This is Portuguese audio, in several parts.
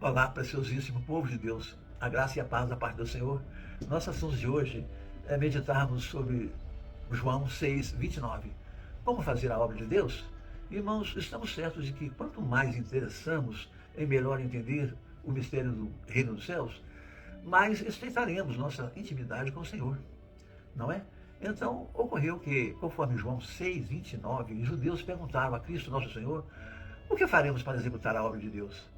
Olá, preciosíssimo povo de Deus, a graça e a paz da parte do Senhor. Nosso assunto de hoje é meditarmos sobre João 6:29. Como fazer a obra de Deus? Irmãos, estamos certos de que quanto mais interessamos em melhor entender o mistério do reino dos céus, mais estreitaremos nossa intimidade com o Senhor, não é? Então, ocorreu que, conforme João 6:29, os judeus perguntaram a Cristo, nosso Senhor, o que faremos para executar a obra de Deus?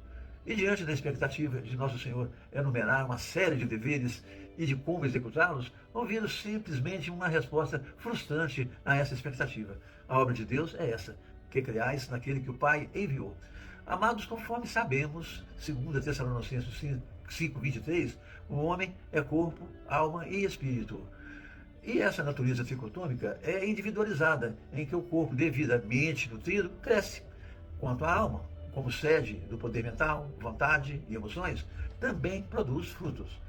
E diante da expectativa de nosso Senhor enumerar uma série de deveres e de como executá-los, ouviram simplesmente uma resposta frustrante a essa expectativa. A obra de Deus é essa, que creais naquele que o Pai enviou. Amados, conforme sabemos, 2 Tessalonicenses 5:23, o homem é corpo, alma e espírito. E essa natureza tricotômica é individualizada, em que o corpo, devidamente nutrido, cresce. Quanto à alma, como sede do poder mental, vontade e emoções, também produz frutos.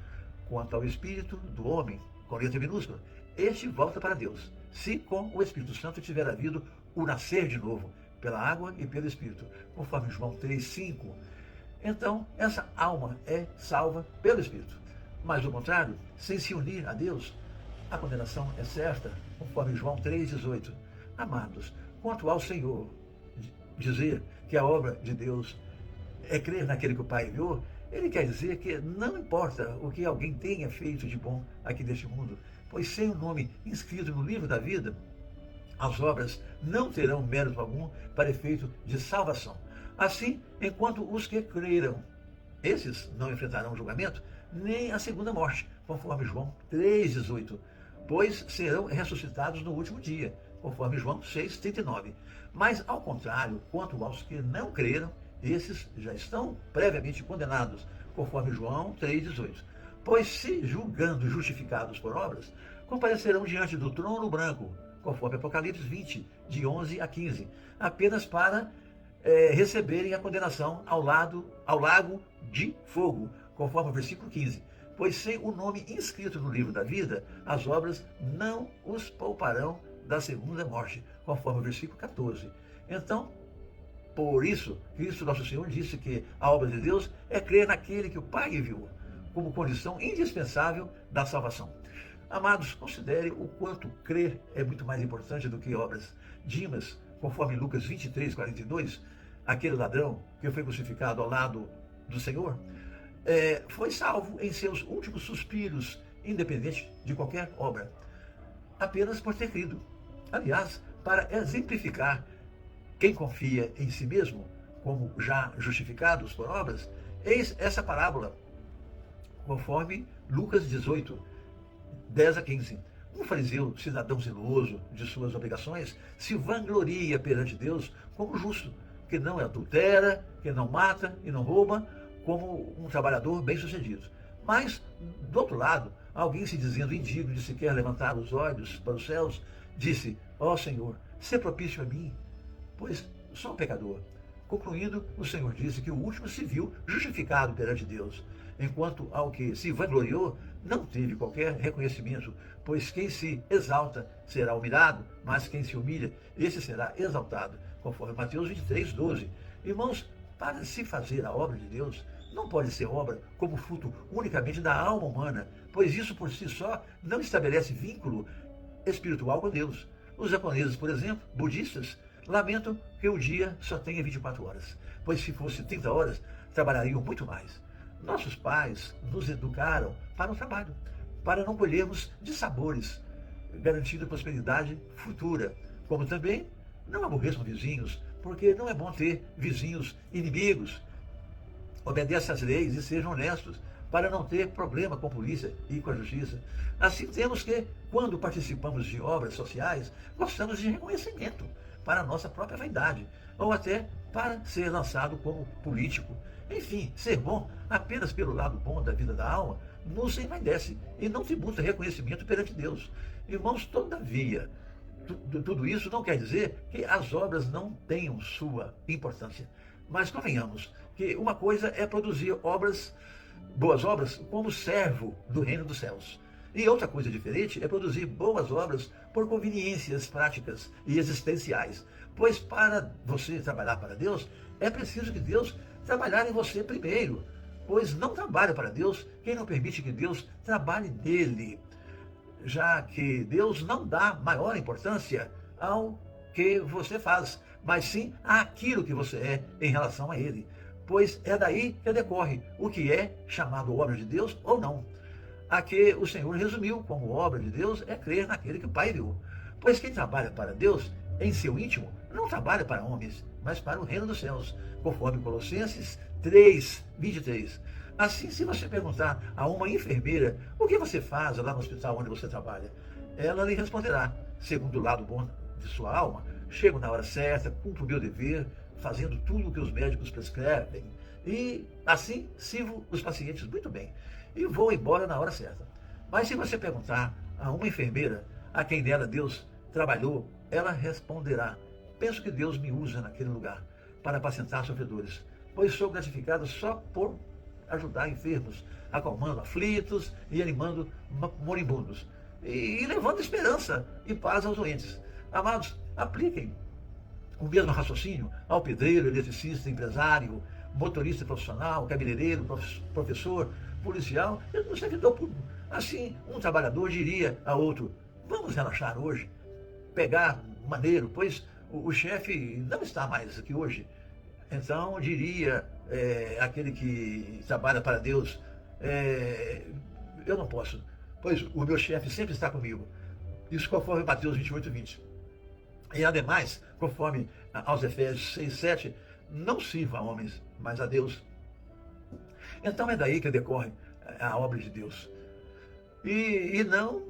Quanto ao espírito do homem, com letra minúscula, este volta para Deus, se com o Espírito Santo tiver havido o nascer de novo, pela água e pelo Espírito, conforme João 3:5. Então, essa alma é salva pelo Espírito. Mas, do contrário, sem se unir a Deus, a condenação é certa, conforme João 3:18. Amados, quanto ao Senhor dizer que a obra de Deus é crer naquele que o Pai enviou, ele quer dizer que não importa o que alguém tenha feito de bom aqui neste mundo, pois sem o nome inscrito no livro da vida, as obras não terão mérito algum para efeito de salvação. Assim, enquanto os que creram, esses não enfrentarão julgamento, nem a segunda morte, conforme João 3:18, pois serão ressuscitados no último dia, conforme João 6:39. Mas, ao contrário, quanto aos que não creram, esses já estão previamente condenados, conforme João 3:18. Pois se, julgando justificados por obras, comparecerão diante do trono branco, conforme Apocalipse 20, de 11 a 15, apenas para receberem a condenação ao lago de fogo, conforme o versículo 15. Pois sem o nome inscrito no livro da vida, as obras não os pouparão da segunda morte, conforme o versículo 14. Então, por isso, Cristo nosso Senhor disse que a obra de Deus é crer naquele que o Pai enviou, como condição indispensável da salvação. Amados, considere o quanto crer é muito mais importante do que obras. Dimas, conforme Lucas 23:42, aquele ladrão que foi crucificado ao lado do Senhor, foi salvo em seus últimos suspiros, independente de qualquer obra, apenas por ter crido. Aliás, para exemplificar quem confia em si mesmo, como já justificados por obras, eis essa parábola, conforme Lucas 18, 10 a 15. Um fariseu, cidadão zeloso de suas obrigações, se vangloria perante Deus como justo, que não adultera, que não mata e não rouba, como um trabalhador bem-sucedido. Mas, do outro lado, alguém se dizendo indigno de sequer levantar os olhos para os céus, disse: ó Senhor, sê propício a mim, pois sou um pecador. Concluindo, o Senhor disse que o último se viu justificado perante Deus, enquanto ao que se vangloriou não teve qualquer reconhecimento, pois quem se exalta será humilhado, mas quem se humilha, esse será exaltado, conforme Mateus 23:12. Irmãos, para se fazer a obra de Deus, não pode ser obra como fruto unicamente da alma humana, pois isso por si só não estabelece vínculo espiritual com Deus. Os japoneses, por exemplo, budistas, lamentam que o dia só tenha 24 horas, pois se fosse 30 horas, trabalhariam muito mais. Nossos pais nos educaram para o trabalho, para não colhermos dissabores, garantindo prosperidade futura, como também não aborreçam vizinhos, porque não é bom ter vizinhos inimigos. Obedeça às leis e sejam honestos, para não ter problema com a polícia e com a justiça. Assim temos que, quando participamos de obras sociais, gostamos de reconhecimento para a nossa própria vaidade, ou até para ser lançado como político. Enfim, ser bom apenas pelo lado bom da vida da alma nos envaidece e não tributa reconhecimento perante Deus. Irmãos, todavia, tudo isso não quer dizer que as obras não tenham sua importância. Mas convenhamos que uma coisa é produzir boas obras como servo do reino dos céus. E outra coisa diferente é produzir boas obras por conveniências práticas e existenciais. Pois para você trabalhar para Deus, é preciso que Deus trabalhar em você primeiro. pois não trabalha para Deus quem não permite que Deus trabalhe nele, já que Deus não dá maior importância ao que você faz, mas sim àquilo que você é em relação a ele, pois é daí que decorre o que é chamado obra de Deus ou não. A que o Senhor resumiu como obra de Deus é crer naquele que o Pai viu. Pois quem trabalha para Deus, em seu íntimo, não trabalha para homens, mas para o reino dos céus, conforme Colossenses 3:23. Assim, se você perguntar a uma enfermeira o que você faz lá no hospital onde você trabalha, ela lhe responderá, segundo o lado bom de sua alma, chego na hora certa, cumpro o meu dever, fazendo tudo o que os médicos prescrevem, e assim sirvo os pacientes muito bem, e vou embora na hora certa. Mas se você perguntar a uma enfermeira a quem dela Deus trabalhou, ela responderá, penso que Deus me usa naquele lugar para apacentar sofredores, pois sou gratificado só por ajudar enfermos, acalmando aflitos e animando moribundos, e levando esperança e paz aos doentes. Amados, apliquem o mesmo raciocínio ao pedreiro, eletricista, empresário, motorista profissional, cabeleireiro, professor, policial e no servidor público. Assim, um trabalhador diria a outro, vamos relaxar hoje, pegar maneiro, pois o chefe não está mais aqui hoje. Então, diria aquele que trabalha para Deus, eu não posso, pois o meu chefe sempre está comigo. Isso conforme Mateus 28:20. E ademais, conforme aos Efésios 6:7, não sirva a homens, mas a Deus. Então é daí que decorre a obra de Deus. E não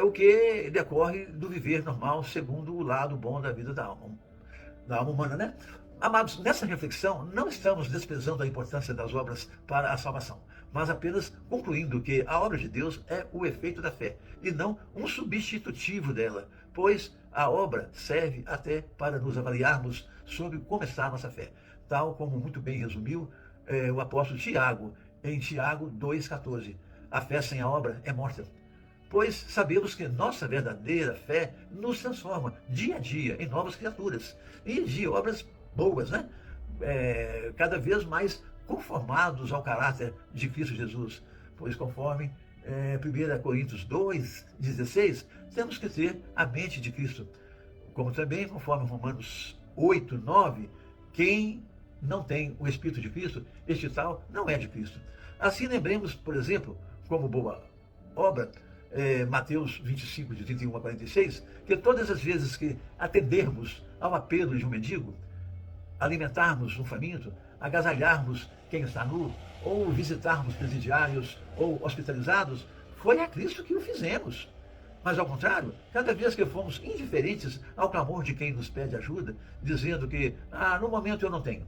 o que decorre do viver normal, segundo o lado bom da vida da alma humana, né? Amados, nessa reflexão, não estamos desprezando a importância das obras para a salvação, mas apenas concluindo que a obra de Deus é o efeito da fé, e não um substitutivo dela, pois a obra serve até para nos avaliarmos sobre como está a nossa fé, tal como muito bem resumiu o apóstolo Tiago, em Tiago 2,14. A fé sem a obra é morta. Pois sabemos que nossa verdadeira fé nos transforma dia a dia em novas criaturas e de obras boas, né? Cada vez mais conformados ao caráter de Cristo Jesus. Pois conforme 1 Coríntios 2:16, temos que ter a mente de Cristo. Como também, conforme Romanos 8:9, quem não tem o Espírito de Cristo, este tal não é de Cristo. Assim lembremos, por exemplo, como boa obra, Mateus 25, de 31 a 46, que todas as vezes que atendermos ao apelo de um mendigo, alimentarmos um faminto, agasalharmos quem está nu, ou visitarmos presidiários ou hospitalizados, foi a Cristo que o fizemos. Mas, ao contrário, cada vez que fomos indiferentes ao clamor de quem nos pede ajuda, dizendo que, no momento eu não tenho,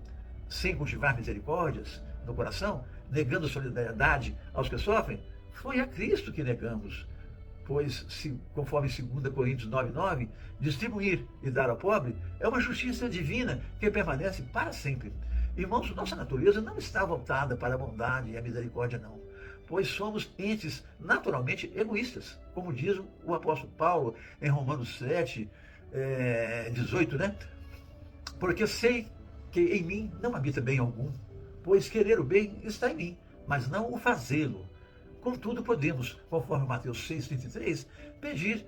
sem cultivar misericórdias no coração, negando solidariedade aos que sofrem, foi a Cristo que negamos. Pois, conforme 2 Coríntios 9:9, distribuir e dar ao pobre é uma justiça divina que permanece para sempre. Irmãos, nossa natureza não está voltada para a bondade e a misericórdia, não. Pois somos entes naturalmente egoístas, como diz o apóstolo Paulo em Romanos 7:18, né? Porque sei que em mim não habita bem algum, pois querer o bem está em mim, mas não o fazê-lo. Contudo, podemos, conforme Mateus 6:33, pedir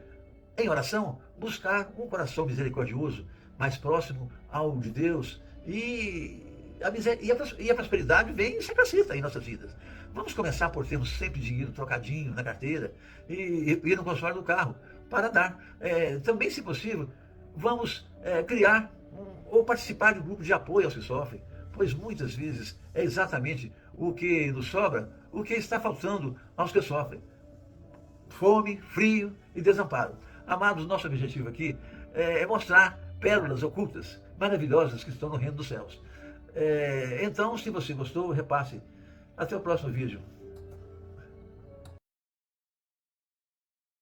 em oração, buscar um coração misericordioso, mais próximo ao de Deus, e a prosperidade vem e se acrescenta em nossas vidas. Vamos começar por termos sempre dinheiro trocadinho na carteira e no console do carro para dar. Também, se possível, vamos criar ou participar de um grupo de apoio aos que sofrem, pois muitas vezes é exatamente o que nos sobra, o que está faltando aos que sofrem. Fome, frio e desamparo. Amados, nosso objetivo aqui é mostrar pérolas ocultas, maravilhosas que estão no reino dos céus. Então, se você gostou, repasse. Até o próximo vídeo.